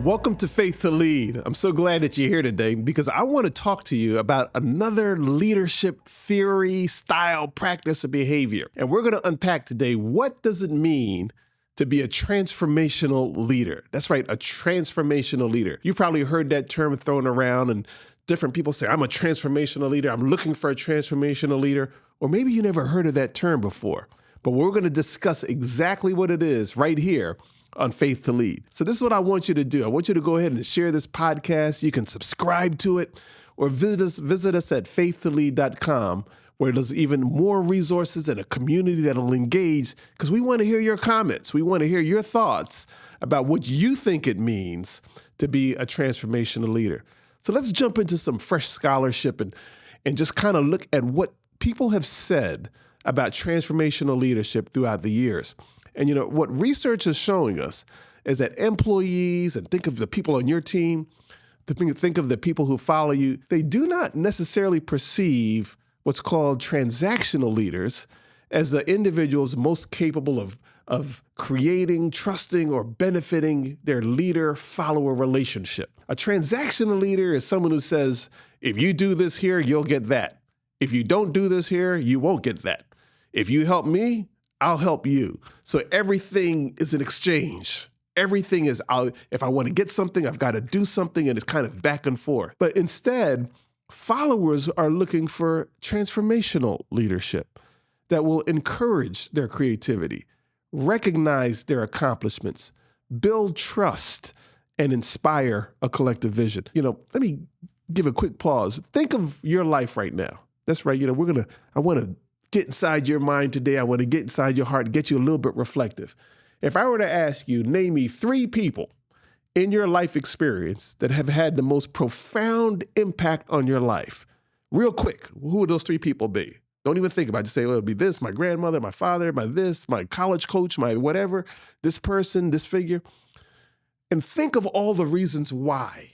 Welcome to Faith to Lead. I'm so glad that you're here today because I want to talk to you about another leadership theory, style, practice, or behavior. And we're going to unpack today, what does it mean to be a transformational leader? That's right, a transformational leader. You've probably heard that term thrown around and different people say, I'm a transformational leader. I'm looking for a transformational leader. Or maybe you never heard of that term before. But we're going to discuss exactly what it is right here on Faith to Lead. So this is what I want you to do. I want you to go ahead and share this podcast. You can subscribe to it or visit us at faithtolead.com, where there's even more resources and a community that'll engage, because we want to hear your comments. We want to hear your thoughts about what you think it means to be a transformational leader. So let's jump into some fresh scholarship and just kind of look at what people have said about transformational leadership throughout the years. And you know, what research is showing us is that employees, and think of the people on your team, think of the people who follow you, they do not necessarily perceive what's called transactional leaders as the individuals most capable of creating, trusting, or benefiting their leader-follower relationship. A transactional leader is someone who says, if you do this here, you'll get that. If you don't do this here, you won't get that. If you help me, I'll help you. So everything is an exchange. Everything is, if I want to get something, I've got to do something, and it's kind of back and forth. But instead, followers are looking for transformational leadership that will encourage their creativity, recognize their accomplishments, build trust, and inspire a collective vision. You know, let me give a quick pause. Think of your life right now. That's right. You know, I want to get inside your mind today. I want to get inside your heart and get you a little bit reflective. If I were to ask you, name me 3 people in your life experience that have had the most profound impact on your life, real quick, who would those 3 people be? Don't even think about it. Just say, well, it'd be this, my grandmother, my father, my college coach, my whatever, this person, this figure. And think of all the reasons why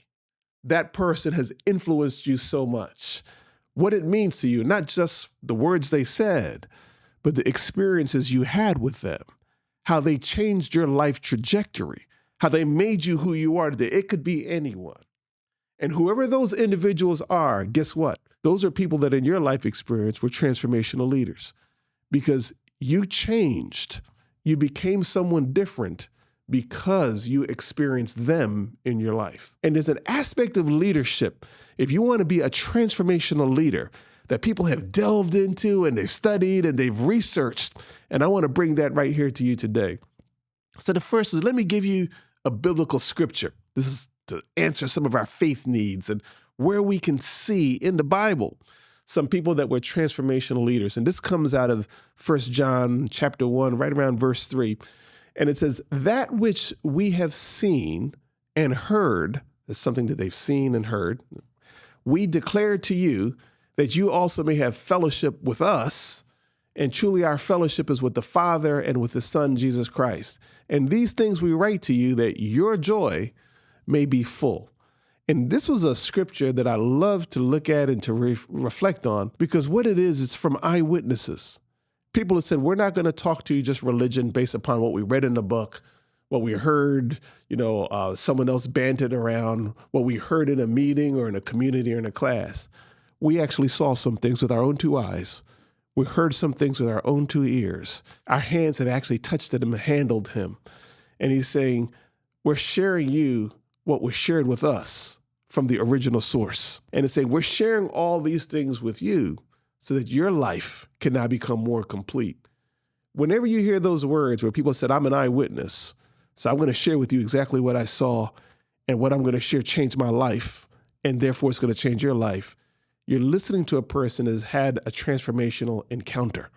that person has influenced you so much. What it means to you, not just the words they said, but the experiences you had with them, how they changed your life trajectory, how they made you who you are today. It could be anyone. And whoever those individuals are, guess what? Those are people that in your life experience were transformational leaders, because you changed. You became someone different because you experienced them in your life. And there's an aspect of leadership, if you want to be a transformational leader, that people have delved into and they've studied and they've researched. And I want to bring that right here to you today. So the first is, let me give you a biblical scripture. This is to answer some of our faith needs and where we can see in the Bible some people that were transformational leaders. And this comes out of 1 John chapter 1, right around verse 3. And it says, that which we have seen and heard, is something that they've seen and heard, we declare to you, that you also may have fellowship with us. And truly our fellowship is with the Father and with the Son, Jesus Christ. And these things we write to you, that your joy may be full. And this was a scripture that I love to look at and to reflect on, because what it is, it's from eyewitnesses. People have said, we're not going to talk to you just religion based upon what we read in the book, what we heard, someone else bantered around, what we heard in a meeting or in a community or in a class. We actually saw some things with our own 2 eyes. We heard some things with our own 2 ears. Our hands have actually touched him and handled him. And he's saying, we're sharing you what was shared with us from the original source. And it's saying, we're sharing all these things with you so that your life can now become more complete. Whenever you hear those words where people said, I'm an eyewitness, so I'm going to share with you exactly what I saw, and what I'm going to share changed my life, and therefore it's going to change your life. You're listening to a person that has had a transformational encounter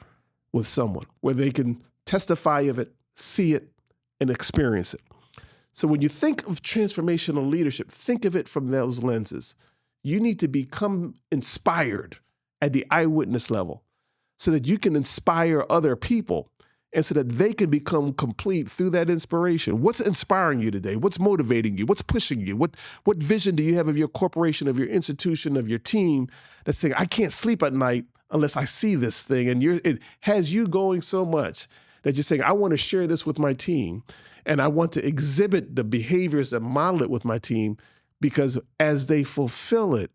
with someone where they can testify of it, see it, and experience it. So when you think of transformational leadership, think of it from those lenses. You need to become inspired at the eyewitness level so that you can inspire other people and so that they can become complete through that inspiration. What's inspiring you today? What's motivating you? What's pushing you? What vision do you have of your corporation, of your institution, of your team that's saying, I can't sleep at night unless I see this thing? And it has you going so much that you're saying, I want to share this with my team, and I want to exhibit the behaviors and model it with my team, because as they fulfill it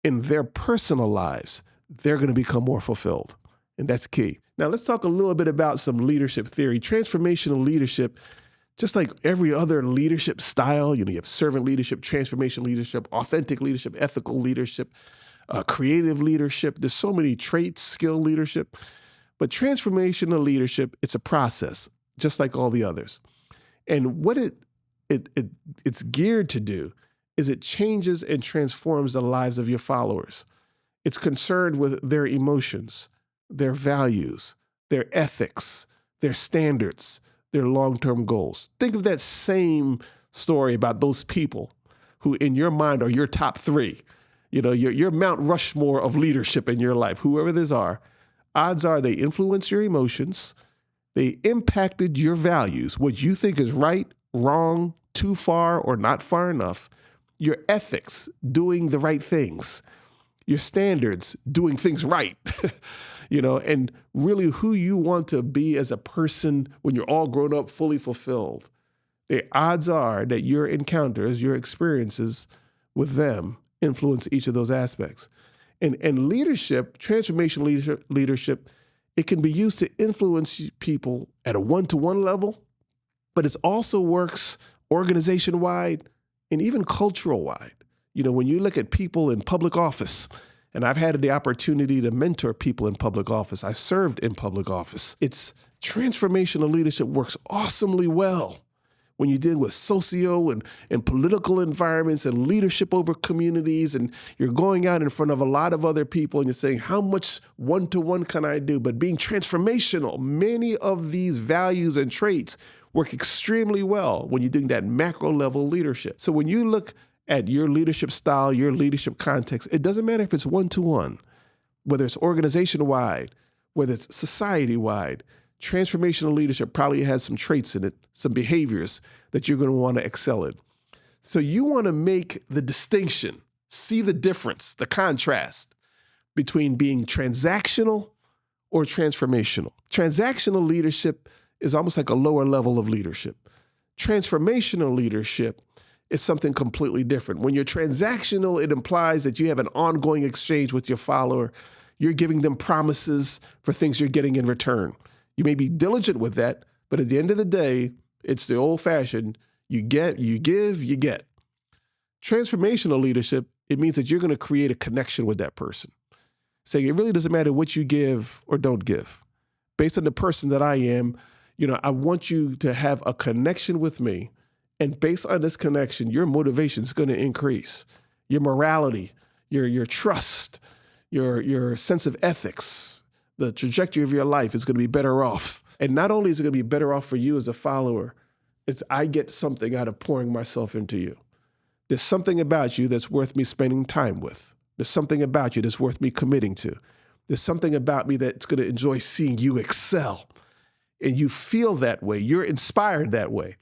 in their personal lives, they're going to become more fulfilled. And that's key. Now, let's talk a little bit about some leadership theory. Transformational leadership, just like every other leadership style, you have servant leadership, transformational leadership, authentic leadership, ethical leadership, creative leadership. There's so many traits, skill leadership. But transformational leadership, it's a process, just like all the others. And what it's geared to do is it changes and transforms the lives of your followers. It's concerned with their emotions, their values, their ethics, their standards, their long-term goals. Think of that same story about those people who in your mind are your top three. Your Mount Rushmore of leadership in your life, whoever these are. Odds are they influence your emotions. They impacted your values, what you think is right, wrong, too far, or not far enough. Your ethics, doing the right things. Your standards, doing things right. And really who you want to be as a person when you're all grown up, fully fulfilled. The odds are that your encounters, your experiences with them influence each of those aspects. And leadership, transformational leadership, it can be used to influence people at a one-to-one level, but it also works organization-wide and even cultural-wide. When you look at people in public office, and I've had the opportunity to mentor people in public office. I served in public office. It's transformational leadership works awesomely well when you deal with socio and political environments and leadership over communities, and you're going out in front of a lot of other people and you're saying, how much one-to-one can I do? But being transformational, many of these values and traits work extremely well when you're doing that macro level leadership. So when you look at your leadership style, your leadership context, it doesn't matter if it's one-to-one, whether it's organization-wide, whether it's society-wide. Transformational leadership probably has some traits in it, some behaviors that you're going to want to excel in. So you want to make the distinction, see the difference, the contrast between being transactional or transformational. Transactional leadership is almost like a lower level of leadership. Transformational leadership is something completely different. When you're transactional, it implies that you have an ongoing exchange with your follower. You're giving them promises for things you're getting in return. You may be diligent with that, but at the end of the day, it's the old-fashioned, you give, you get. Transformational leadership, it means that you're going to create a connection with that person. Saying it really doesn't matter what you give or don't give. Based on the person that I am, I want you to have a connection with me. And based on this connection, your motivation is going to increase. Your morality, your trust, your sense of ethics, the trajectory of your life is going to be better off. And not only is it going to be better off for you as a follower, it's I get something out of pouring myself into you. There's something about you that's worth me spending time with. There's something about you that's worth me committing to. There's something about me that's going to enjoy seeing you excel. And you feel that way. You're inspired that way.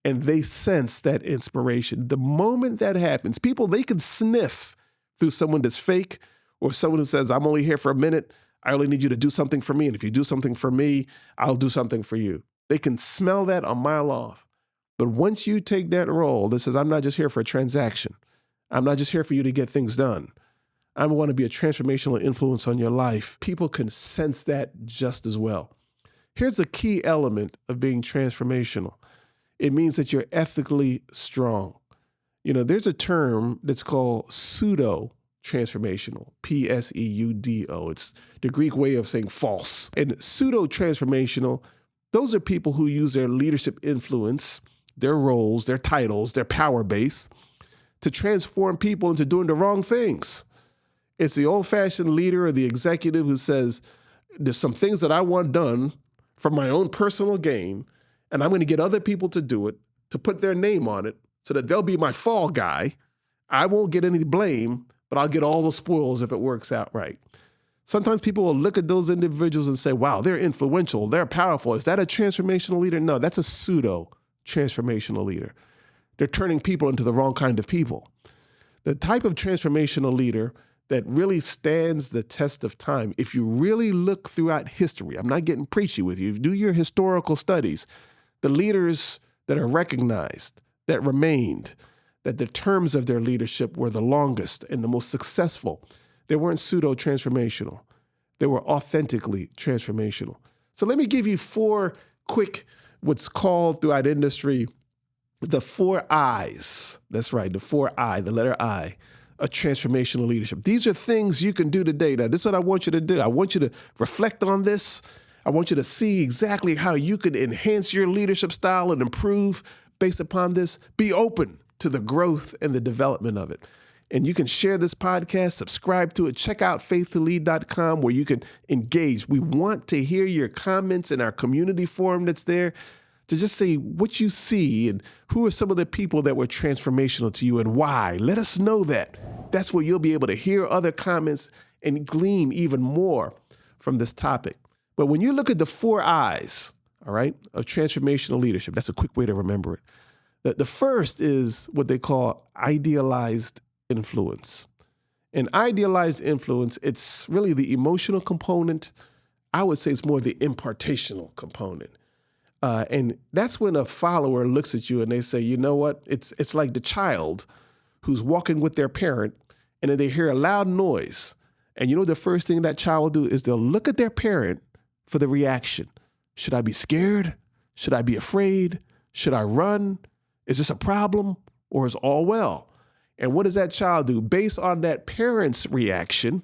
And they sense that inspiration. The moment that happens, people, they can sniff through someone that's fake or someone who says, I'm only here for a minute. I only need you to do something for me. And if you do something for me, I'll do something for you. They can smell that a mile off. But once you take that role that says, I'm not just here for a transaction. I'm not just here for you to get things done. I want to be a transformational influence on your life. People can sense that just as well. Here's a key element of being transformational. It means that you're ethically strong. There's a term that's called pseudo-transformational, P-S-E-U-D-O. It's the Greek way of saying false. And pseudo-transformational, those are people who use their leadership influence, their roles, their titles, their power base to transform people into doing the wrong things. It's the old-fashioned leader or the executive who says, there's some things that I want done for my own personal gain, and I'm going to get other people to do it, to put their name on it, so that they'll be my fall guy. I won't get any blame, but I'll get all the spoils if it works out right. Sometimes people will look at those individuals and say, wow, they're influential, they're powerful. Is that a transformational leader? No, that's a pseudo-transformational leader. They're turning people into the wrong kind of people. The type of transformational leader that really stands the test of time. If you really look throughout history, I'm not getting preachy with you, do your historical studies, the leaders that are recognized, that remained, that the terms of their leadership were the longest and the most successful, they weren't pseudo-transformational. They were authentically transformational. So let me give you 4 quick, what's called throughout industry, the 4 I's. That's right, the 4 I, the letter I, of transformational leadership. These are things you can do today. Now, this is what I want you to do. I want you to reflect on this. I want you to see exactly how you can enhance your leadership style and improve based upon this. Be open to the growth and the development of it. And you can share this podcast, subscribe to it, check out faith2lead.com where you can engage. We want to hear your comments in our community forum that's there, to just say what you see and who are some of the people that were transformational to you and why. Let us know that. That's where you'll be able to hear other comments and glean even more from this topic. But when you look at the 4 I's, all right, of transformational leadership, that's a quick way to remember it. The first is what they call idealized influence. And idealized influence, it's really the emotional component. I would say it's more the impartational component. And that's when a follower looks at you and they say, you know what? It's like the child who's walking with their parent and then they hear a loud noise. And you know the first thing that child will do is they'll look at their parent for the reaction. Should I be scared? Should I be afraid? Should I run? Is this a problem or is all well? And what does that child do? Based on that parent's reaction,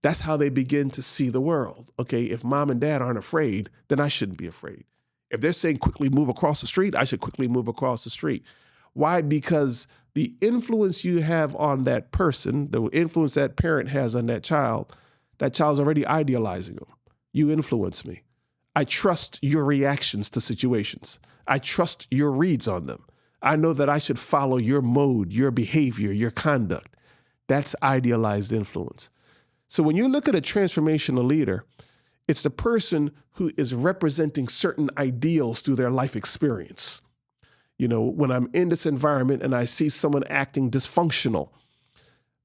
that's how they begin to see the world. Okay, if mom and dad aren't afraid, then I shouldn't be afraid. If they're saying quickly move across the street, I should quickly move across the street. Why? Because the influence you have on that person, the influence that parent has on that child's already idealizing them. You influence me. I trust your reactions to situations. I trust your reads on them. I know that I should follow your mode, your behavior, your conduct. That's idealized influence. So when you look at a transformational leader, it's the person who is representing certain ideals through their life experience. You know, when I'm in this environment and I see someone acting dysfunctional,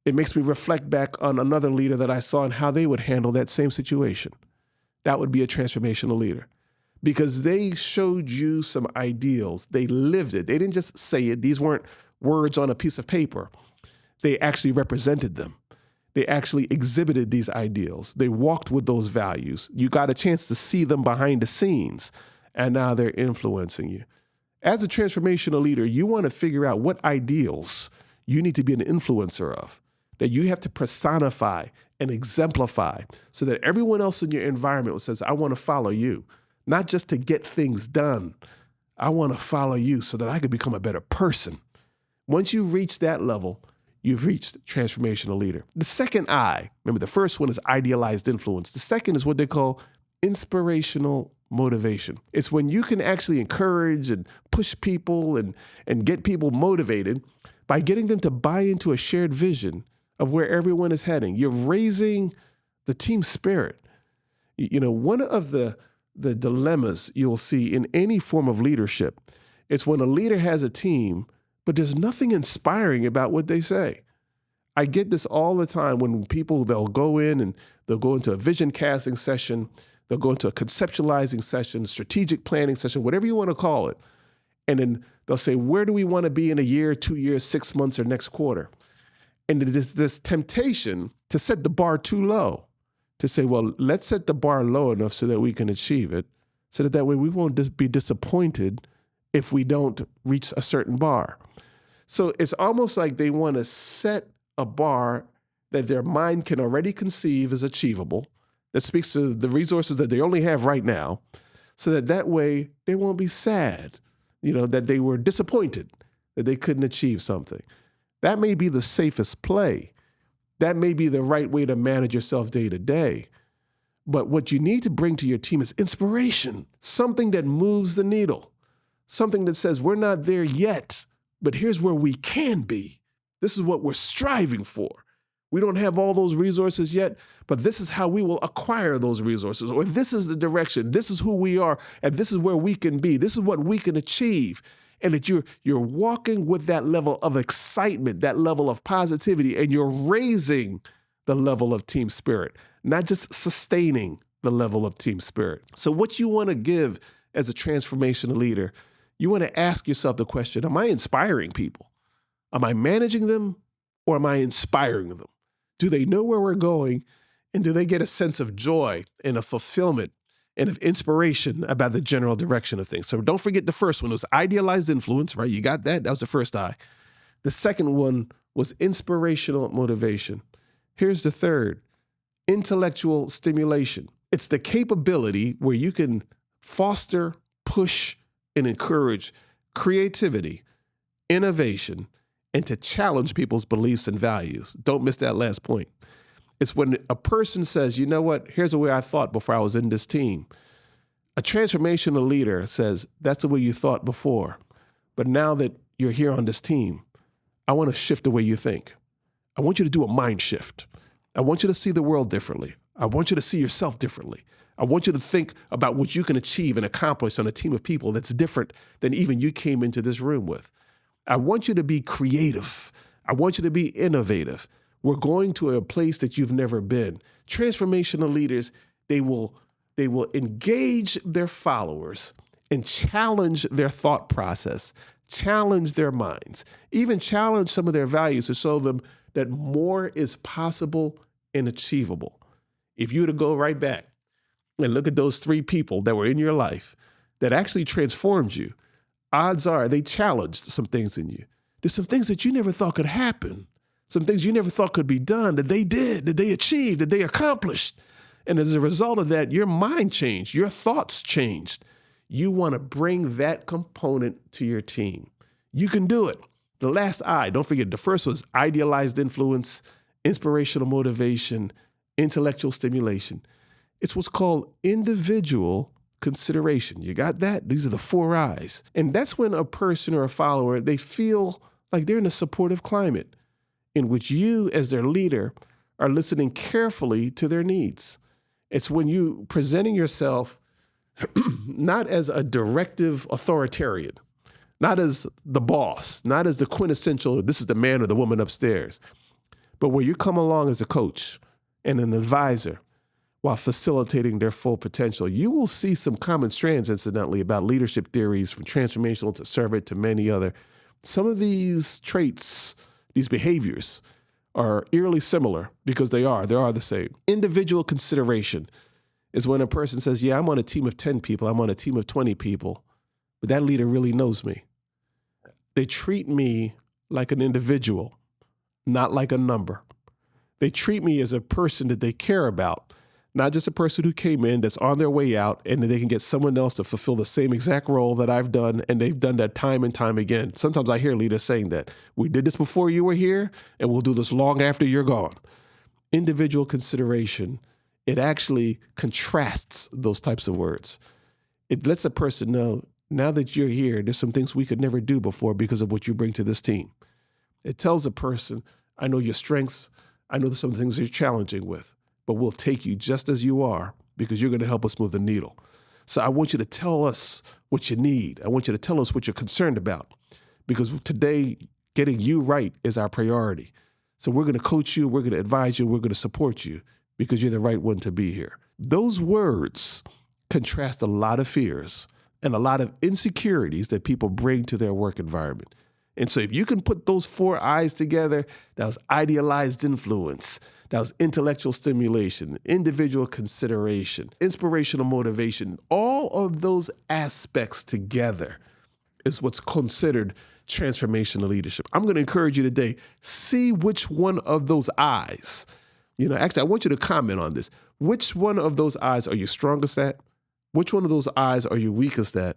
it makes me reflect back on another leader that I saw and how they would handle that same situation. That would be a transformational leader because they showed you some ideals. They lived it. They didn't just say it. These weren't words on a piece of paper. They actually represented them. They actually exhibited these ideals. They walked with those values. You got a chance to see them behind the scenes, and now they're influencing you. As a transformational leader, you want to figure out what ideals you need to be an influencer of, that you have to personify and exemplify so that everyone else in your environment says, I want to follow you, not just to get things done. I want to follow you so that I could become a better person. Once you reach that level, you've reached transformational leader. The second I, remember the first one is idealized influence. The second is what they call inspirational motivation. It's when you can actually encourage and push people and get people motivated by getting them to buy into a shared vision of where everyone is heading. You're raising the team spirit. You know, one of the dilemmas you'll see in any form of leadership is when a leader has a team but there's nothing inspiring about what they say. I get this all the time when people, they'll go in and they'll go into a vision casting session, they'll go into a conceptualizing session, strategic planning session, whatever you want to call it. And then they'll say, where do we want to be in a year, 2 years, 6 months, or next quarter? And it is this temptation to set the bar too low, to say, well, let's set the bar low enough so that we can achieve it, so that way we won't be disappointed if we don't reach a certain bar. So it's almost like they want to set a bar that their mind can already conceive as achievable, that speaks to the resources that they only have right now, so that way they won't be sad, you know, that they were disappointed that they couldn't achieve something. That may be the safest play. That may be the right way to manage yourself day to day. But what you need to bring to your team is inspiration, something that moves the needle, something that says we're not there yet, but here's where we can be. This is what we're striving for. We don't have all those resources yet, but this is how we will acquire those resources, or this is the direction, this is who we are, and this is where we can be. This is what we can achieve. And that you're walking with that level of excitement, that level of positivity, and you're raising the level of team spirit, not just sustaining the level of team spirit. So what you want to give as a transformational leader, you want to ask yourself the question, am I inspiring people? Am I managing them or am I inspiring them? Do they know where we're going? And do they get a sense of joy and of fulfillment and of inspiration about the general direction of things? So don't forget the first one. It was idealized influence, right? You got that? That was the first I. The second one was inspirational motivation. Here's the third, intellectual stimulation. It's the capability where you can foster, push, and encourage creativity, innovation, and to challenge people's beliefs and values. Don't miss that last point. It's when a person says, you know what, here's the way I thought before I was in this team. A transformational leader says, that's the way you thought before. But now that you're here on this team, I want to shift the way you think. I want you to do a mind shift. I want you to see the world differently. I want you to see yourself differently. I want you to think about what you can achieve and accomplish on a team of people that's different than even you came into this room with. I want you to be creative. I want you to be innovative. We're going to a place that you've never been. Transformational leaders, they will engage their followers and challenge their thought process, challenge their minds, even challenge some of their values to show them that more is possible and achievable. If you were to go right back and look at those three people that were in your life that actually transformed you, odds are they challenged some things in you. There's some things that you never thought could happen, some things you never thought could be done that they did, that they achieved, that they accomplished. And as a result of that, your mind changed, your thoughts changed. You want to bring that component to your team. You can do it. The last I, don't forget, the first was idealized influence, inspirational motivation, intellectual stimulation. It's what's called individual consideration. You got that? These are the 4 I's. And that's when a person or a follower, they feel like they're in a supportive climate in which you, as their leader, are listening carefully to their needs. It's when you presenting yourself not as a directive authoritarian, not as the boss, not as the quintessential, this is the man or the woman upstairs, but where you come along as a coach and an advisor while facilitating their full potential. You will see some common strands, incidentally, about leadership theories from transformational to servant to many other. Some of these traits, these behaviors, are eerily similar because they are the same. Individual consideration is when a person says, yeah, I'm on a team of 10 people, I'm on a team of 20 people, but that leader really knows me. They treat me like an individual, not like a number. They treat me as a person that they care about, not just a person who came in that's on their way out and then they can get someone else to fulfill the same exact role that I've done, and they've done that time and time again. Sometimes I hear leaders saying that. We did this before you were here, and we'll do this long after you're gone. Individual consideration, it actually contrasts those types of words. It lets a person know, now that you're here, there's some things we could never do before because of what you bring to this team. It tells a person, I know your strengths, I know there's some things you're challenging with, but we'll take you just as you are because you're going to help us move the needle. So I want you to tell us what you need. I want you to tell us what you're concerned about, because today, getting you right is our priority. So we're going to coach you, we're going to advise you, we're going to support you because you're the right one to be here. Those words contrast a lot of fears and a lot of insecurities that people bring to their work environment. And so if you can put those 4 I's together, that was idealized influence, that was intellectual stimulation, individual consideration, inspirational motivation, all of those aspects together is what's considered transformational leadership. I'm going to encourage you today, see which one of those I's, actually, I want you to comment on this. Which one of those I's are you strongest at? Which one of those I's are you weakest at?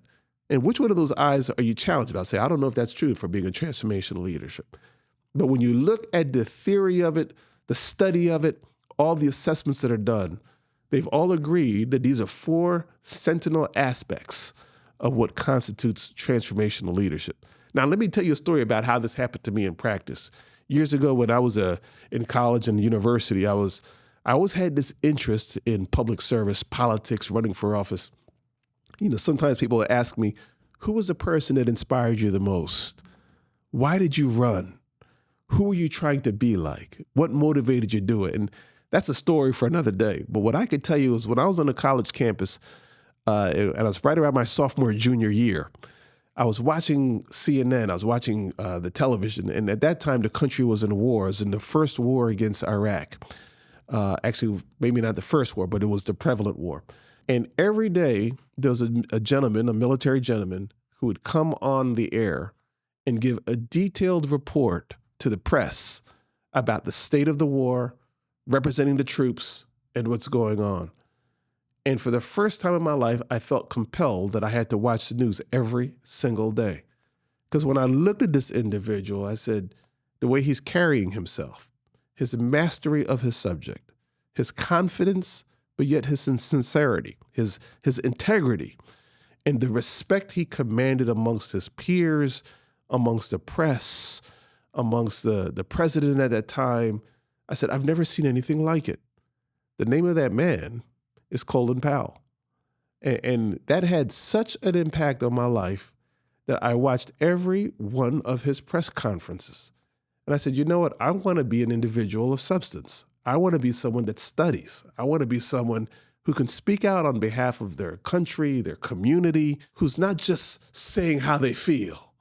And which one of those I's are you challenged about? Say, I don't know if that's true for being a transformational leadership. But when you look at the theory of it, the study of it, all the assessments that are done, they've all agreed that these are 4 sentinel aspects of what constitutes transformational leadership. Now, let me tell you a story about how this happened to me in practice. Years ago, when I was in college and university, I always had this interest in public service, politics, running for office. Sometimes people ask me, who was the person that inspired you the most? Why did you run? Who are you trying to be like? What motivated you to do it? And that's a story for another day. But what I could tell you is when I was on a college campus, and I was right around my sophomore, junior year, I was watching CNN, I was watching the television, and at that time the country was in war. It was in the first war against Iraq. Actually, maybe not the first war, but it was the prevalent war. And every day there was a gentleman, a military gentleman, who would come on the air and give a detailed report to the press about the state of the war, representing the troops, and what's going on. And for the first time in my life, I felt compelled that I had to watch the news every single day. Because when I looked at this individual, I said, the way he's carrying himself, his mastery of his subject, his confidence, but yet his sincerity, his integrity, and the respect he commanded amongst his peers, amongst the press, amongst the president at that time, I said, I've never seen anything like it. The name of that man is Colin Powell. And that had such an impact on my life that I watched every one of his press conferences. And I said, you know what? I want to be an individual of substance. I want to be someone that studies. I want to be someone who can speak out on behalf of their country, their community, who's not just saying how they feel,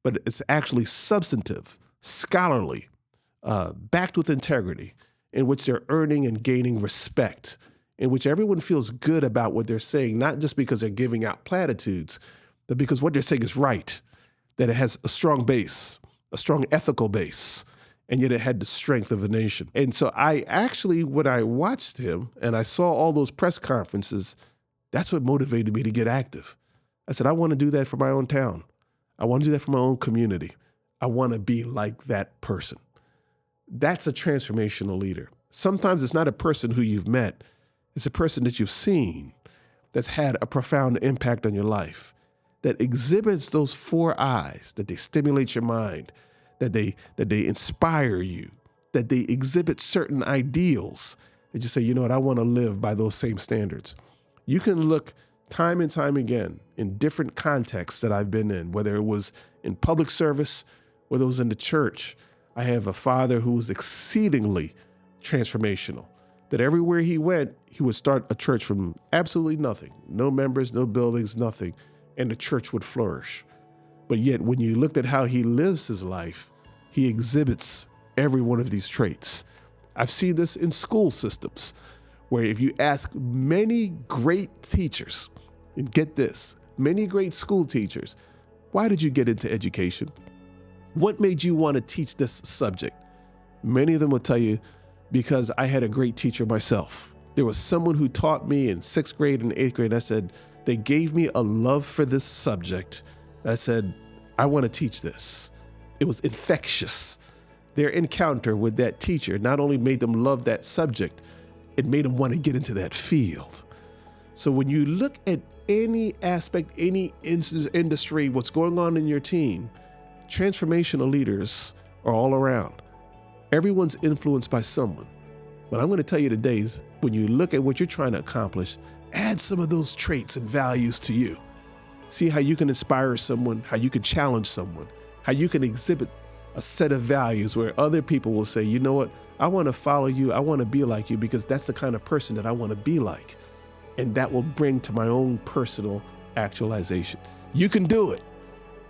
but it's actually substantive, scholarly, backed with integrity, in which they're earning and gaining respect, in which everyone feels good about what they're saying, not just because they're giving out platitudes, but because what they're saying is right, that it has a strong base, a strong ethical base, and yet it had the strength of a nation. And so I actually, when I watched him and I saw all those press conferences, that's what motivated me to get active. I said, I want to do that for my own town. I want to do that for my own community. I want to be like that person. That's a transformational leader. Sometimes it's not a person who you've met. It's a person that you've seen that's had a profound impact on your life, that exhibits those four eyes, that they stimulate your mind, that they inspire you, that they exhibit certain ideals, that you say, you know what, I want to live by those same standards. You can look time and time again in different contexts that I've been in, whether it was in public service, whether it was in the church. I have a father who was exceedingly transformational, that everywhere he went, he would start a church from absolutely nothing, no members, no buildings, nothing, and the church would flourish. But yet, when you looked at how he lives his life, he exhibits every one of these traits. I've seen this in school systems, where if you ask many great teachers, and get this, many great school teachers, why did you get into education? What made you want to teach this subject? Many of them will tell you, because I had a great teacher myself. There was someone who taught me in 6th grade and 8th grade. I said, they gave me a love for this subject. I said, I want to teach this. It was infectious. Their encounter with that teacher not only made them love that subject, it made them want to get into that field. So when you look at any aspect, any industry, what's going on in your team, transformational leaders are all around. Everyone's influenced by someone. But I'm going to tell you today is when you look at what you're trying to accomplish, add some of those traits and values to you. See how you can inspire someone, how you can challenge someone, how you can exhibit a set of values where other people will say, you know what, I want to follow you. I want to be like you because that's the kind of person that I want to be like. And that will bring to my own personal actualization. You can do it.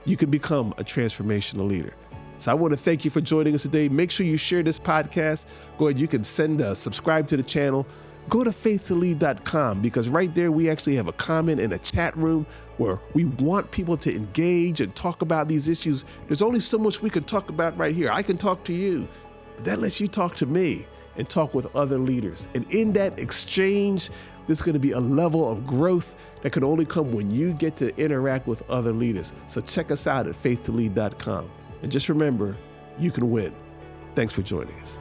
You can become a transformational leader. So I want to thank you for joining us today. Make sure you share this podcast. Go ahead, you can subscribe to the channel. Go to faith2lead.com because right there we actually have a comment and a chat room where we want people to engage and talk about these issues. There's only so much we can talk about right here. I can talk to you, but that lets you talk to me and talk with other leaders. And in that exchange, there's going to be a level of growth that can only come when you get to interact with other leaders. So check us out at faith2lead.com. And just remember, you can win. Thanks for joining us.